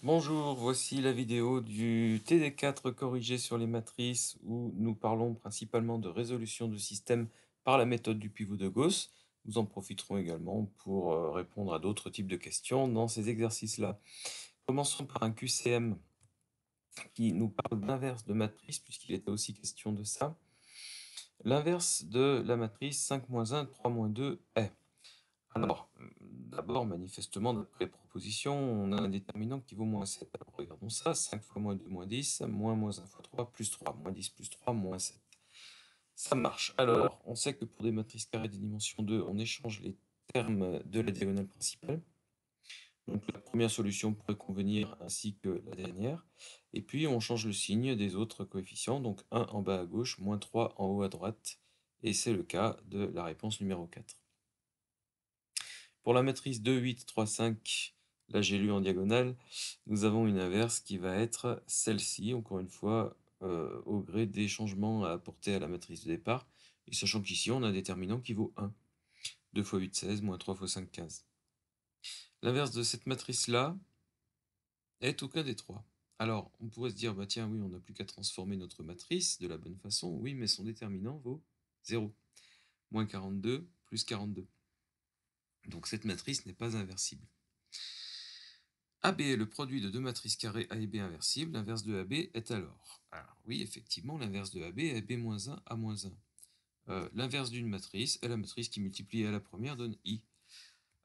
Bonjour, voici la vidéo du TD4 corrigé sur les matrices où nous parlons principalement de résolution de système par la méthode du pivot de Gauss. Nous en profiterons également pour répondre à d'autres types de questions dans ces exercices-là. Commençons par un QCM qui nous parle d'inverse de matrice puisqu'il était aussi question de ça. L'inverse de la matrice 5-1, 3-2 est. Alors, d'abord, manifestement, d'après les propositions, on a un déterminant qui vaut moins 7. Alors, regardons ça. 5 fois moins 2, moins 10, moins 1 fois 3, plus 3, moins 10, plus 3, moins 7. Ça marche. Alors, on sait que pour des matrices carrées de dimension 2, on échange les termes de la diagonale principale. Donc, la première solution pourrait convenir ainsi que la dernière. Et puis, on change le signe des autres coefficients. Donc, 1 en bas à gauche, moins 3 en haut à droite. Et c'est le cas de la réponse numéro 4. Pour la matrice 2, 8, 3, 5, là j'ai lu en diagonale, nous avons une inverse qui va être celle-ci, encore une fois, au gré des changements à apporter à la matrice de départ, et sachant qu'ici on a un déterminant qui vaut 1. 2 fois 8, 16, moins 3 fois 5, 15. L'inverse de cette matrice-là est aucun des trois. Alors, on pourrait se dire, bah tiens, oui, on n'a plus qu'à transformer notre matrice de la bonne façon. Oui, mais son déterminant vaut 0. Moins 42, plus 42. Donc cette matrice n'est pas inversible. AB est le produit de deux matrices carrées A et B inversibles. L'inverse de AB est alors. Alors oui, effectivement, l'inverse de AB est B-1, A-1. L'inverse d'une matrice est la matrice qui multipliée à la première donne I.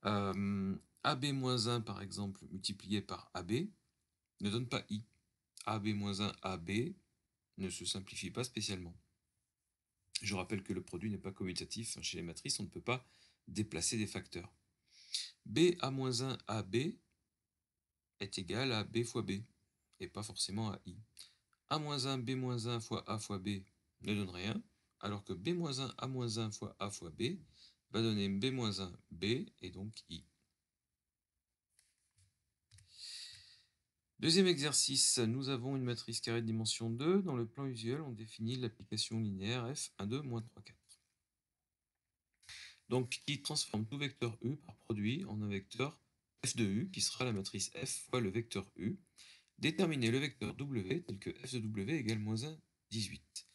AB-1, par exemple, multiplié par AB, ne donne pas I. AB-1, AB ne se simplifie pas spécialement. Je rappelle que le produit n'est pas commutatif. Chez les matrices, on ne peut pas déplacer des facteurs. BA-1, AB est égal à B fois B, et pas forcément à I. A-1, B-1 fois A fois B ne donne rien, alors que B-1, A-1 fois A fois B va donner B-1, B, et donc I. Deuxième exercice, nous avons une matrice carrée de dimension 2. Dans le plan usuel, on définit l'application linéaire f 1, 2, moins 3, 4. Donc, qui transforme tout vecteur U par produit en un vecteur f de U, qui sera la matrice f fois le vecteur U. Déterminer le vecteur W tel que f de W égale moins 1, 18.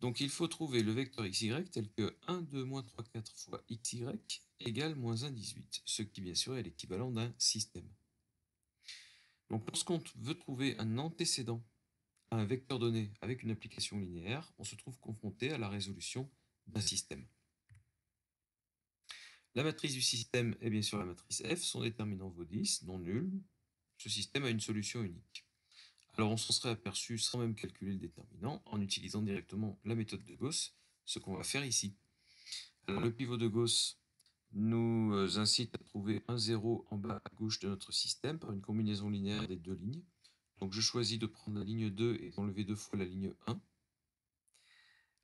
Donc il faut trouver le vecteur xy tel que 1, 2, moins 3, 4 fois xy égale moins 1, 18, ce qui bien sûr est l'équivalent d'un système. Donc lorsqu'on veut trouver un antécédent à un vecteur donné avec une application linéaire, on se trouve confronté à la résolution d'un système. La matrice du système est bien sûr la matrice F, son déterminant vaut 10, non nul. Ce système a une solution unique. Alors on s'en serait aperçu sans même calculer le déterminant en utilisant directement la méthode de Gauss, ce qu'on va faire ici. Alors le pivot de Gauss nous incite à trouver un 0 en bas à gauche de notre système par une combinaison linéaire des deux lignes. Donc je choisis de prendre la ligne 2 et d'enlever deux fois la ligne 1. À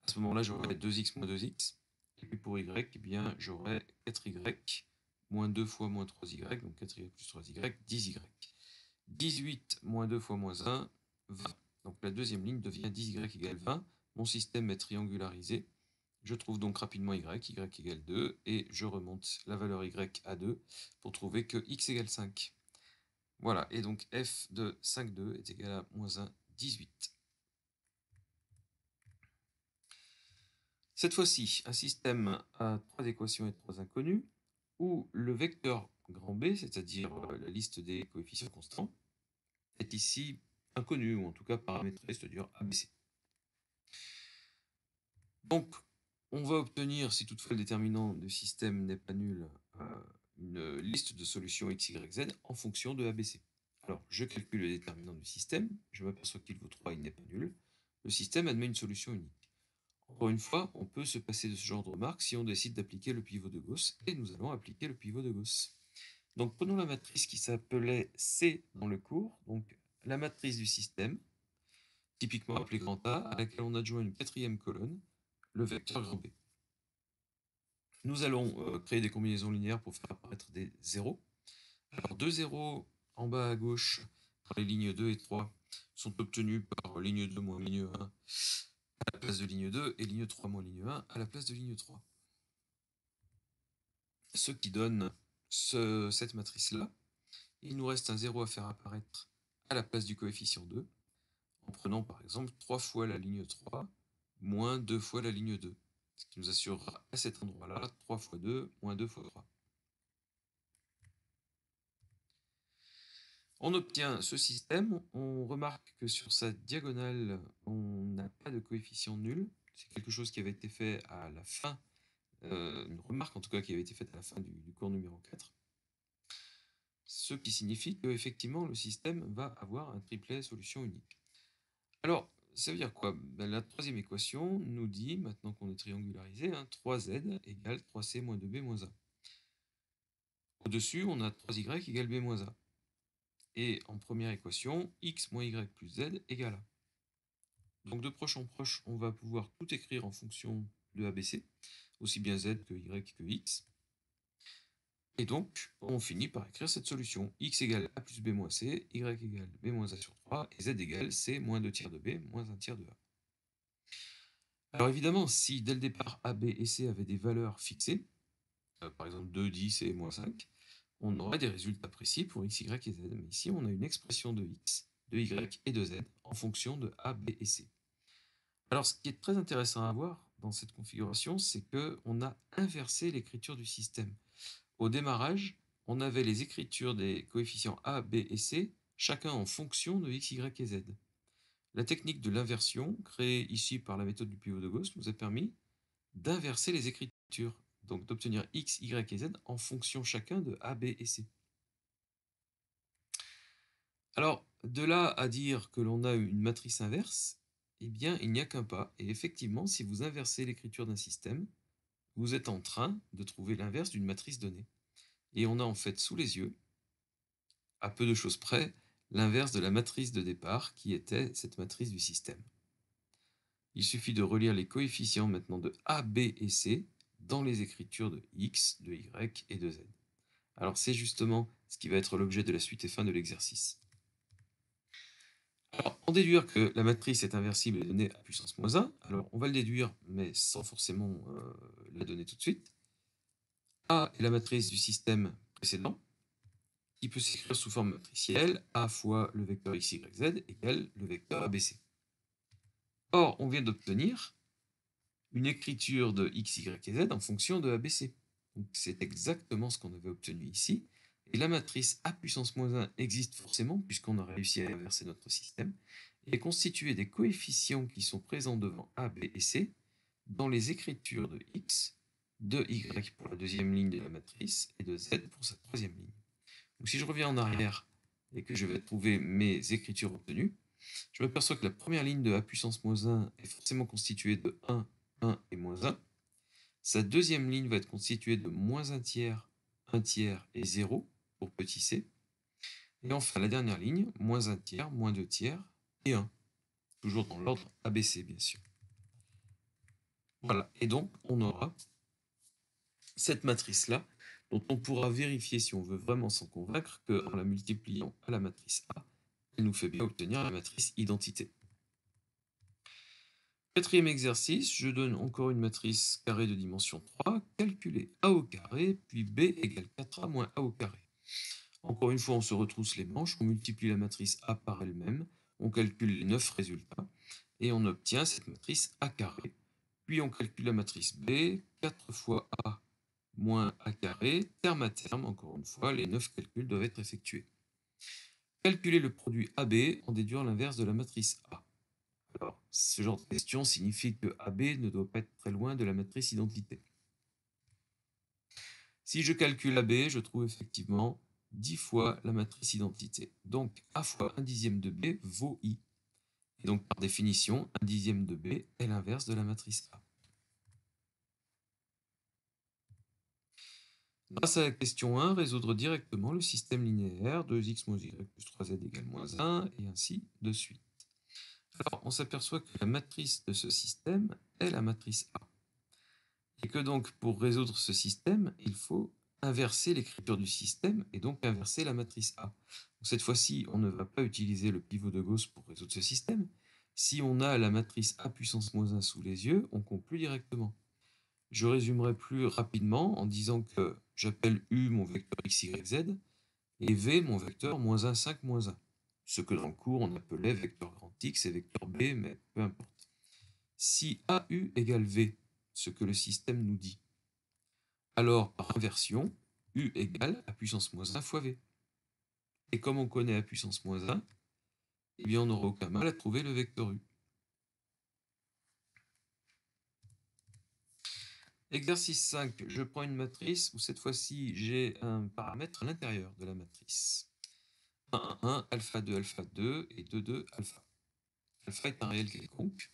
ce moment-là, j'aurai 2x moins 2x. Et puis pour y, eh bien, j'aurai 4y moins 2 fois moins 3y, donc 4y plus 3y, 10y. 18 moins 2 fois moins 1, 20. Donc la deuxième ligne devient 10y égale 20. Mon système est triangularisé. Je trouve donc rapidement y égale 2, et je remonte la valeur y à 2 pour trouver que x égale 5. Voilà, et donc f de 5, 2 est égal à moins 1, 18. Cette fois-ci, un système à 3 équations et 3 inconnues, où le vecteur grand B, c'est-à-dire la liste des coefficients constants, est ici inconnu, ou en tout cas paramétré, c'est-à-dire ABC. Donc, on va obtenir, si toutefois le déterminant du système n'est pas nul, une liste de solutions x, y, z en fonction de ABC. Alors, je calcule le déterminant du système, je m'aperçois qu'il vaut 3, il n'est pas nul. Le système admet une solution unique. Encore une fois, on peut se passer de ce genre de remarque si on décide d'appliquer le pivot de Gauss, et nous allons appliquer le pivot de Gauss. Donc, prenons la matrice qui s'appelait C dans le cours, donc la matrice du système, typiquement appelée grand A, à laquelle on adjoint une quatrième colonne, le vecteur grand B. Nous allons créer des combinaisons linéaires pour faire apparaître des zéros. Alors, deux zéros en bas à gauche, dans les lignes 2 et 3, sont obtenus par ligne 2 moins ligne 1 à la place de ligne 2, et ligne 3 moins ligne 1 à la place de ligne 3. Ce qui donne cette matrice-là. Il nous reste un 0 à faire apparaître à la place du coefficient 2, en prenant par exemple 3 fois la ligne 3, moins 2 fois la ligne 2, ce qui nous assurera à cet endroit-là 3 fois 2, moins 2 fois 3. On obtient ce système, on remarque que sur sa diagonale, on n'a pas de coefficient nul. C'est quelque chose qui avait été fait à la fin, une remarque en tout cas qui avait été faite à la fin du cours numéro 4. Ce qui signifie qu'effectivement le système va avoir un triplet solution unique. Alors, ça veut dire quoi? La troisième équation nous dit, maintenant qu'on est triangularisé, 3z égale 3c moins 2b moins 1. Au-dessus, on a 3y égale b moins 1. Et en première équation, x moins y plus z égale a. Donc de proche en proche, on va pouvoir tout écrire en fonction de ABC, aussi bien z que y que x. Et donc, on finit par écrire cette solution. X égale a plus b moins c, y égale b moins a sur 3, et z égale c moins 2 tiers de b moins 1 tiers de a. Alors évidemment, si dès le départ a, b et c avaient des valeurs fixées, par exemple 2, 10 et moins 5, on aurait des résultats précis pour x, y et z. Mais ici, on a une expression de x, de y et de z en fonction de a, b et c. Alors, ce qui est très intéressant à voir dans cette configuration, c'est qu'on a inversé l'écriture du système. Au démarrage, on avait les écritures des coefficients a, b et c, chacun en fonction de x, y et z. La technique de l'inversion, créée ici par la méthode du pivot de Gauss, nous a permis d'inverser les écritures, donc d'obtenir x, y et z en fonction chacun de a, b et c. Alors, de là à dire que l'on a une matrice inverse, eh bien, il n'y a qu'un pas. Et effectivement, si vous inversez l'écriture d'un système, vous êtes en train de trouver l'inverse d'une matrice donnée. Et on a en fait sous les yeux, à peu de choses près, l'inverse de la matrice de départ qui était cette matrice du système. Il suffit de relire les coefficients maintenant de A, B et C dans les écritures de X, de Y et de Z. Alors c'est justement ce qui va être l'objet de la suite et fin de l'exercice. Alors, pour déduire que la matrice est inversible et donnée à puissance moins 1, alors on va le déduire, mais sans forcément la donner tout de suite. A est la matrice du système précédent, qui peut s'écrire sous forme matricielle, A fois le vecteur x, y, z égale le vecteur ABC. Or, on vient d'obtenir une écriture de x, y et z en fonction de ABC. Donc c'est exactement ce qu'on avait obtenu ici. Et la matrice A puissance moins 1 existe forcément, puisqu'on a réussi à inverser notre système, et est constituée des coefficients qui sont présents devant A, B et C dans les écritures de x, de y pour la deuxième ligne de la matrice, et de z pour sa troisième ligne. Donc si je reviens en arrière et que je vais trouver mes écritures obtenues, je m'aperçois que la première ligne de A puissance moins 1 est forcément constituée de 1, 1 et moins 1. Sa deuxième ligne va être constituée de moins 1 tiers et 0 pour petit c. Et enfin, la dernière ligne, moins 1 tiers, moins 2 tiers et 1. Toujours dans l'ordre ABC, bien sûr. Voilà. Et donc, on aura cette matrice-là, dont on pourra vérifier, si on veut vraiment s'en convaincre, qu'en la multipliant à la matrice A, elle nous fait bien obtenir la matrice identité. Quatrième exercice, je donne encore une matrice carrée de dimension 3, calculez A au carré, puis B égale 4A moins A au carré. Encore une fois, on se retrousse les manches, on multiplie la matrice A par elle-même, on calcule les 9 résultats, et on obtient cette matrice A carré. Puis on calcule la matrice B, 4 fois A moins A carré, terme à terme, encore une fois, les 9 calculs doivent être effectués. Calculer le produit AB en déduire l'inverse de la matrice A. Alors, ce genre de question signifie que AB ne doit pas être très loin de la matrice identité. Si je calcule AB, je trouve effectivement 10 fois la matrice identité. Donc, A fois 1 dixième de B vaut I. Et donc, par définition, 1 dixième de B est l'inverse de la matrice A. Grâce à la question 1, résoudre directement le système linéaire 2x moins y plus 3z égale moins 1, et ainsi de suite. Alors, on s'aperçoit que la matrice de ce système est la matrice A. Et que donc, pour résoudre ce système, il faut inverser l'écriture du système, et donc inverser la matrice A. Donc, cette fois-ci, on ne va pas utiliser le pivot de Gauss pour résoudre ce système. Si on a la matrice A puissance moins 1 sous les yeux, on conclut directement. Je résumerai plus rapidement en disant que j'appelle U mon vecteur x, y, z, et V mon vecteur moins 1, 5, moins 1. ce que dans le cours on appelait vecteur grand X et vecteur B, mais peu importe. Si AU égale V, ce que le système nous dit, alors par inversion, U égale A puissance moins 1 fois V. Et comme on connaît A puissance moins 1, eh bien on n'aura aucun mal à trouver le vecteur U. Exercice 5, je prends une matrice où cette fois-ci j'ai un paramètre à l'intérieur de la matrice. 1, 1, 1, alpha 2, et 2, 2, alpha. Alpha est un réel quelconque.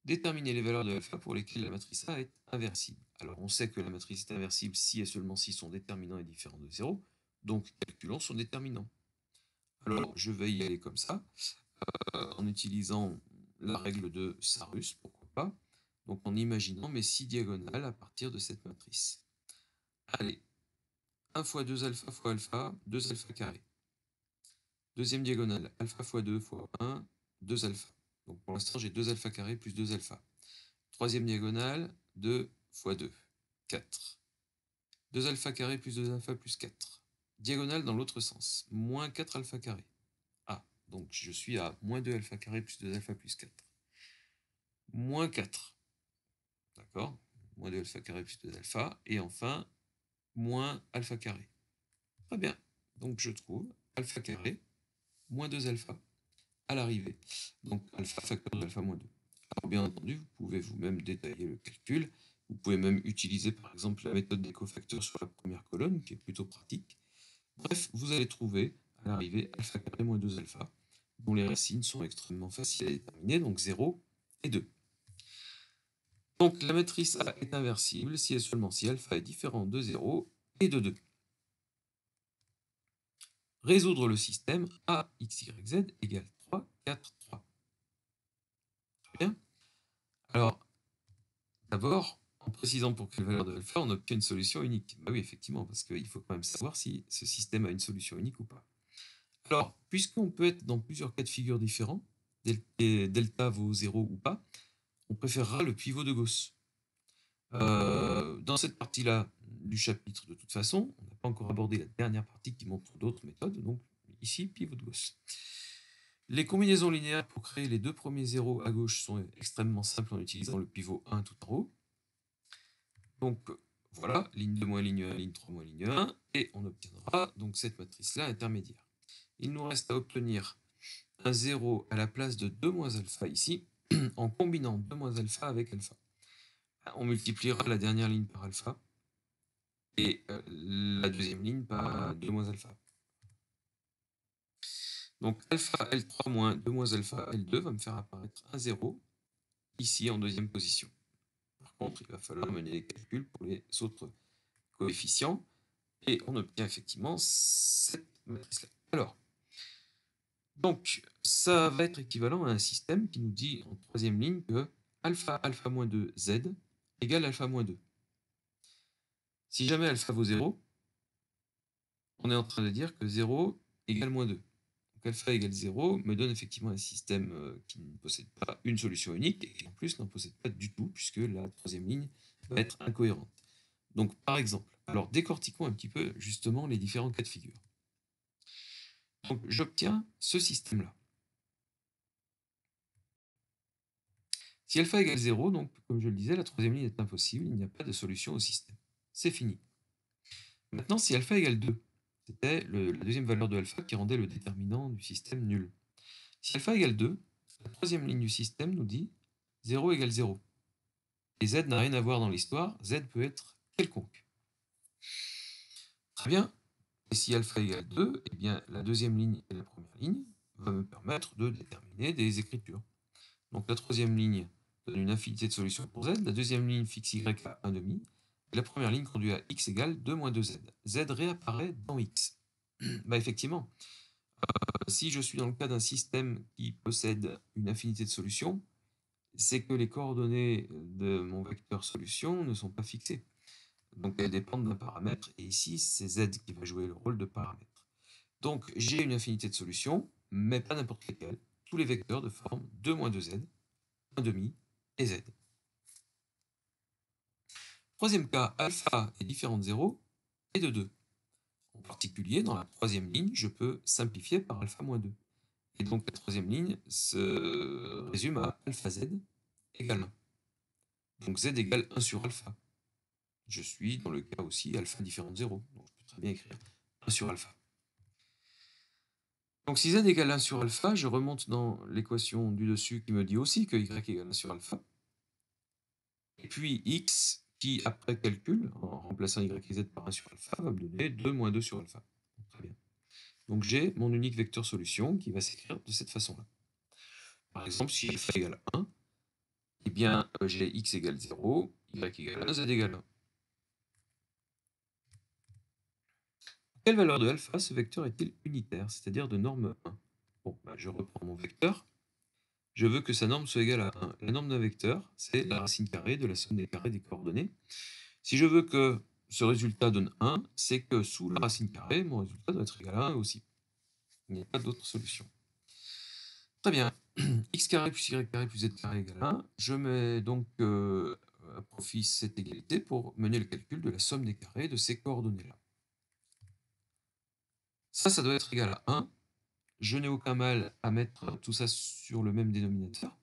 Déterminer les valeurs de alpha pour lesquelles la matrice A est inversible. Alors on sait que la matrice est inversible si et seulement si son déterminant est différent de 0, donc calculons son déterminant. Alors je vais y aller comme ça, en utilisant la règle de Sarus, pourquoi pas, donc en imaginant mes 6 diagonales à partir de cette matrice. Allez, 1 fois 2 alpha fois alpha, 2 alpha carré. Deuxième diagonale, alpha fois 2 fois 1, 2 alpha. Donc pour l'instant j'ai 2 alpha carré plus 2 alpha. Troisième diagonale, 2 fois 2, 4. 2 alpha carré plus 2 alpha plus 4. Diagonale dans l'autre sens, moins 4 alpha carré. Ah, donc je suis à moins 2 alpha carré plus 2 alpha plus 4. Moins 4. D'accord? Moins 2 alpha carré plus 2 alpha. Et enfin, moins alpha carré. Très bien. Donc je trouve alpha carré moins 2 alpha à l'arrivée. Donc alpha facteur de alpha moins 2. Alors bien entendu, vous pouvez vous-même détailler le calcul. Vous pouvez même utiliser par exemple la méthode des cofacteurs sur la première colonne, qui est plutôt pratique. Bref, vous allez trouver à l'arrivée alpha carré moins 2 alpha, dont les racines sont extrêmement faciles à déterminer, donc 0 et 2. Donc la matrice A est inversible si et seulement si alpha est différent de 0 et de 2. Résoudre le système A, X, Y, Z égale 3, 4, 3. Très bien. Alors, d'abord, en précisant pour quelle valeur de alpha on obtient une solution unique. Bah oui, effectivement, parce qu'il faut quand même savoir si ce système a une solution unique ou pas. Alors, puisqu'on peut être dans plusieurs cas de figure différents, delta vaut 0 ou pas, on préférera le pivot de Gauss. Dans cette partie-là du chapitre, de toute façon, on n'a pas encore abordé la dernière partie qui montre d'autres méthodes, donc ici, pivot de Gauss. Les combinaisons linéaires pour créer les deux premiers zéros à gauche sont extrêmement simples en utilisant le pivot 1 tout en haut. Donc voilà, ligne 2 moins ligne 1, ligne 3 moins ligne 1, et on obtiendra donc cette matrice-là intermédiaire. Il nous reste à obtenir un 0 à la place de 2 moins alpha ici, en combinant 2 moins alpha avec alpha. On multipliera la dernière ligne par alpha, et la deuxième ligne par 2 moins alpha. Donc alpha L3 moins 2 moins alpha L2 va me faire apparaître un 0 ici en deuxième position. Par contre, il va falloir mener les calculs pour les autres coefficients, et on obtient effectivement cette matrice-là. Alors, donc, ça va être équivalent à un système qui nous dit en troisième ligne que alpha alpha moins 2 z égale alpha moins 2. Si jamais alpha vaut 0, on est en train de dire que 0 égale moins 2. Donc alpha égale 0 me donne effectivement un système qui ne possède pas une solution unique et qui en plus n'en possède pas du tout puisque la troisième ligne va être incohérente. Donc par exemple, alors décortiquons un petit peu justement les différents cas de figure. Donc j'obtiens ce système-là. Si alpha égale 0, donc comme je le disais, la troisième ligne est impossible, il n'y a pas de solution au système. C'est fini. Maintenant, si alpha égale 2, c'était la deuxième valeur de alpha qui rendait le déterminant du système nul. Si alpha égale 2, la troisième ligne du système nous dit 0 égale 0. Et z n'a rien à voir dans l'histoire, z peut être quelconque. Très bien. Et si alpha égale 2, eh bien la deuxième ligne et la première ligne vont me permettre de déterminer des écritures. Donc la troisième ligne donne une infinité de solutions pour z, la deuxième ligne fixe y à 1,5, et la première ligne conduit à x égale 2 moins 2z. Z réapparaît dans x. Bah effectivement, si je suis dans le cas d'un système qui possède une infinité de solutions, c'est que les coordonnées de mon vecteur solution ne sont pas fixées. Donc elles dépendent d'un paramètre, et ici c'est z qui va jouer le rôle de paramètre. Donc j'ai une infinité de solutions, mais pas n'importe lesquelles, tous les vecteurs de forme 2 moins 2z, 1,5 et z. Troisième cas, alpha est différent de 0 et de 2. En particulier, dans la troisième ligne, je peux simplifier par alpha moins 2. Et donc la troisième ligne se résume à alpha z égale 1. Donc z égale 1 sur alpha. Je suis dans le cas aussi alpha différent de 0. Donc je peux très bien écrire 1 sur alpha. Donc si z égale 1 sur alpha, je remonte dans l'équation du dessus qui me dit aussi que y égale 1 sur alpha. Et puis x qui, après calcul, en remplaçant y et z par 1 sur alpha, va me donner 2 moins 2 sur alpha. Très bien. Donc j'ai mon unique vecteur solution qui va s'écrire de cette façon-là. Par exemple, si alpha égale 1, eh bien j'ai x égale 0, y égale 1, z égale 1. Quelle valeur de alpha ce vecteur est-il unitaire, c'est-à-dire de norme 1? Bon, je reprends mon vecteur. Je veux que sa norme soit égale à 1. La norme d'un vecteur, c'est la racine carrée de la somme des carrés des coordonnées. Si je veux que ce résultat donne 1, c'est que sous la racine carrée, mon résultat doit être égal à 1 aussi. Il n'y a pas d'autre solution. Très bien. X carré plus y carré plus z carré égale 1. Je mets donc à profit cette égalité pour mener le calcul de la somme des carrés de ces coordonnées-là. Ça doit être égal à 1. Je n'ai aucun mal à mettre tout ça sur le même dénominateur.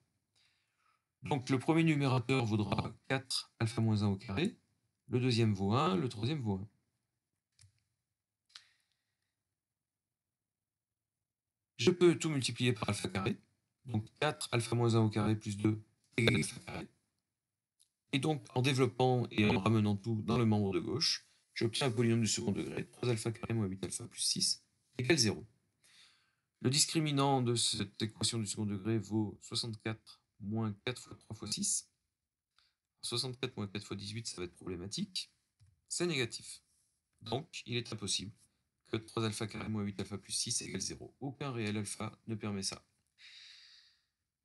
Donc le premier numérateur vaudra 4 alpha moins 1 au carré, le deuxième vaut 1, le troisième vaut 1. Je peux tout multiplier par alpha carré, donc 4 alpha moins 1 au carré plus 2 égale alpha carré. Et donc en développant et en ramenant tout dans le membre de gauche, j'obtiens un polynôme du second degré, 3 alpha carré moins 8 alpha plus 6 égale 0. Le discriminant de cette équation du second degré vaut 64 moins 4 fois 3 fois 6. 64 moins 4 fois 18, ça va être problématique. C'est négatif. Donc, il est impossible que 3 alpha carré moins 8 alpha plus 6 égale 0. Aucun réel alpha ne permet ça.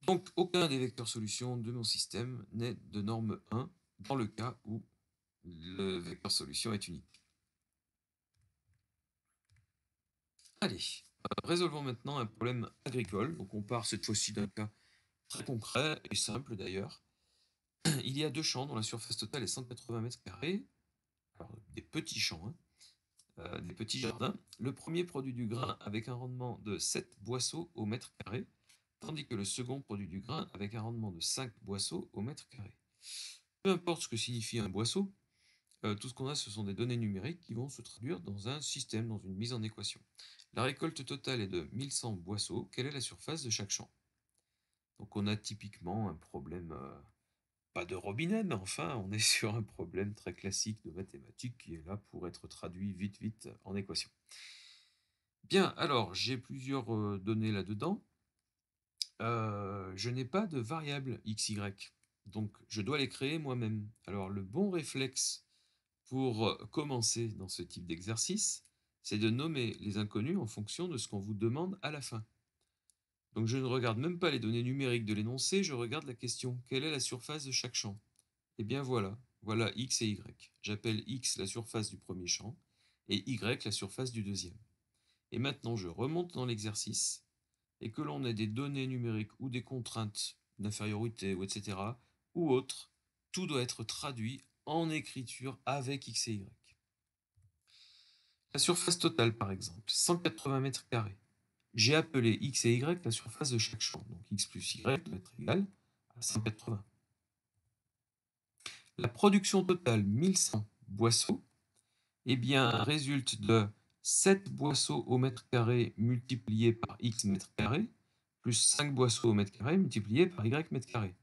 Donc, aucun des vecteurs solutions de mon système n'est de norme 1 dans le cas où le vecteur solution est unique. Allez, résolvons maintenant un problème agricole. Donc, on part cette fois-ci d'un cas très concret et simple d'ailleurs. Il y a deux champs dont la surface totale est 180 m². Alors, des petits champs, des petits jardins. Le premier produit du grain avec un rendement de 7 boisseaux au mètre carré, tandis que le second produit du grain avec un rendement de 5 boisseaux au mètre carré. Peu importe ce que signifie un boisseau, tout ce qu'on a, ce sont des données numériques qui vont se traduire dans un système, dans une mise en équation. La récolte totale est de 1100 boisseaux. Quelle est la surface de chaque champ? Donc on a typiquement un problème, pas de robinet, mais enfin, on est sur un problème très classique de mathématiques qui est là pour être traduit vite en équation. Bien, alors, j'ai plusieurs données là-dedans. Je n'ai pas de variable x, y, donc je dois les créer moi-même. Alors, le bon réflexe pour commencer dans ce type d'exercice, c'est de nommer les inconnus en fonction de ce qu'on vous demande à la fin. Donc je ne regarde même pas les données numériques de l'énoncé, je regarde la question. Quelle est la surface de chaque champ? Eh bien voilà, voilà x et y. J'appelle x la surface du premier champ et y la surface du deuxième. Et maintenant je remonte dans l'exercice, et que l'on ait des données numériques ou des contraintes d'infériorité, ou etc., ou autres, tout doit être traduit en écriture avec x et y. La surface totale, par exemple, 180 m². J'ai appelé x et y la surface de chaque champ. Donc x plus y doit être égal à 180. La production totale, 1100 boisseaux, eh bien, résulte de 7 boisseaux au mètre carré multipliés par x mètre carré, plus 5 boisseaux au mètre carré multipliés par y mètre carré.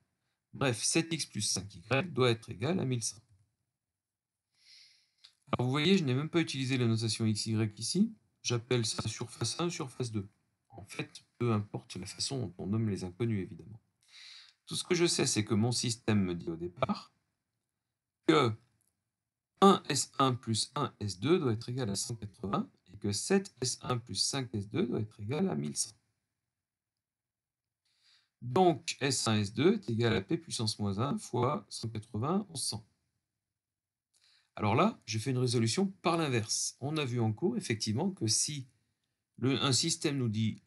Bref, 7x plus 5y doit être égal à 1100. Alors vous voyez, je n'ai même pas utilisé la notation xy ici. J'appelle ça surface 1, surface 2. En fait, peu importe la façon dont on nomme les inconnus, évidemment. Tout ce que je sais, c'est que mon système me dit au départ que 1S1 plus 1S2 doit être égal à 180 et que 7S1 plus 5S2 doit être égal à 1100. Donc S1, S2 est égal à P puissance moins 1 fois 180, 1100. Alors là, je fais une résolution par l'inverse. On a vu en cours, effectivement, que si un système nous dit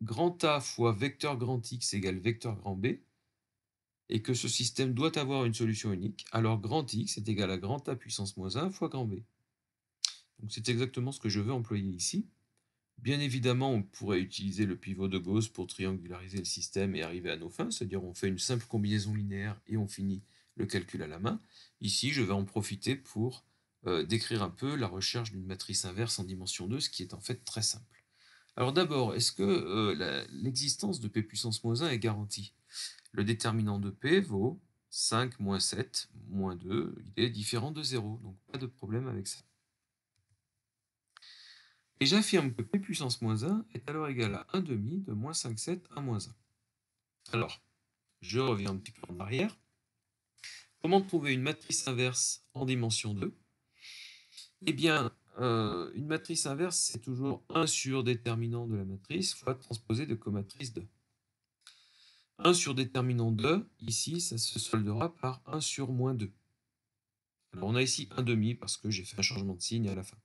grand A fois vecteur grand X égale vecteur grand B, et que ce système doit avoir une solution unique, alors grand X est égal à grand A puissance moins 1 fois grand B. Donc c'est exactement ce que je veux employer ici. Bien évidemment, on pourrait utiliser le pivot de Gauss pour triangulariser le système et arriver à nos fins, c'est-à-dire on fait une simple combinaison linéaire et on finit le calcul à la main. Ici, je vais en profiter pour décrire un peu la recherche d'une matrice inverse en dimension 2, ce qui est en fait très simple. Alors d'abord, est-ce que l'existence de p puissance moins 1 est garantie? Le déterminant de p vaut 5 moins 7 moins 2, il est différent de 0, donc pas de problème avec ça. Et j'affirme que p puissance moins 1 est alors égal à 1 demi de moins 5,7 à moins 1. Alors, je reviens un petit peu en arrière. Comment trouver une matrice inverse en dimension 2? Eh bien, une matrice inverse, c'est toujours 1 sur déterminant de la matrice fois transposé de comatrice 2. 1 sur déterminant 2, ici, ça se soldera par 1 sur moins 2. Alors, on a ici 1 demi parce que j'ai fait un changement de signe à la fin.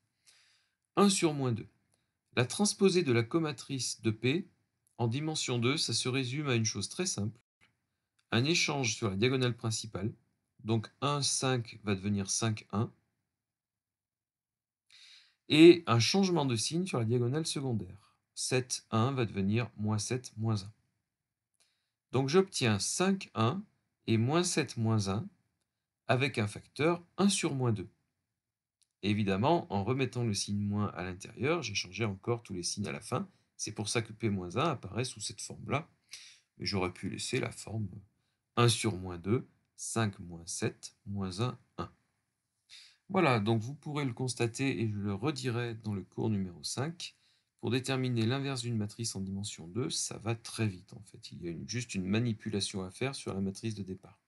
1 sur moins 2. La transposée de la comatrice de P en dimension 2, ça se résume à une chose très simple. Un échange sur la diagonale principale. Donc 1, 5 va devenir 5, 1. Et un changement de signe sur la diagonale secondaire. 7, 1 va devenir moins 7, moins 1. Donc j'obtiens 5, 1 et moins 7, moins 1 avec un facteur 1 sur moins 2. Évidemment, en remettant le signe moins à l'intérieur, j'ai changé encore tous les signes à la fin. C'est pour ça que P-1 apparaît sous cette forme-là. Mais j'aurais pu laisser la forme 1 sur moins 2, 5 moins 7, moins 1, 1. Voilà, donc vous pourrez le constater et je le redirai dans le cours numéro 5. Pour déterminer l'inverse d'une matrice en dimension 2, ça va très vite en fait. Il y a juste une manipulation à faire sur la matrice de départ.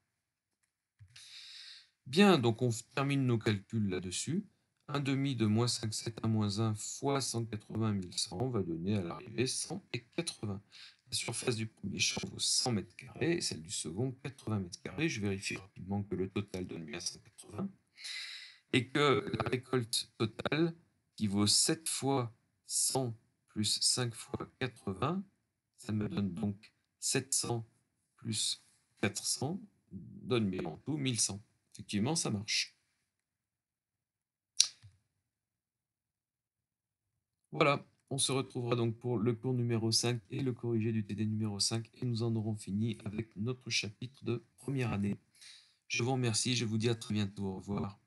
Bien, donc on termine nos calculs là-dessus. 1 demi de moins 5,7 à moins 1 fois 180 1100 va donner à l'arrivée 180. La surface du premier champ vaut 100 mètres carrés et celle du second 80 mètres carrés. Je vérifie rapidement que le total donne bien 180. Et que la récolte totale, qui vaut 7 fois 100 plus 5 fois 80, ça me donne donc 700 plus 400, donne bien en tout 1100. Effectivement, ça marche. Voilà, on se retrouvera donc pour le cours numéro 5 et le corrigé du TD numéro 5 et nous en aurons fini avec notre chapitre de première année. Je vous remercie, je vous dis à très bientôt, au revoir.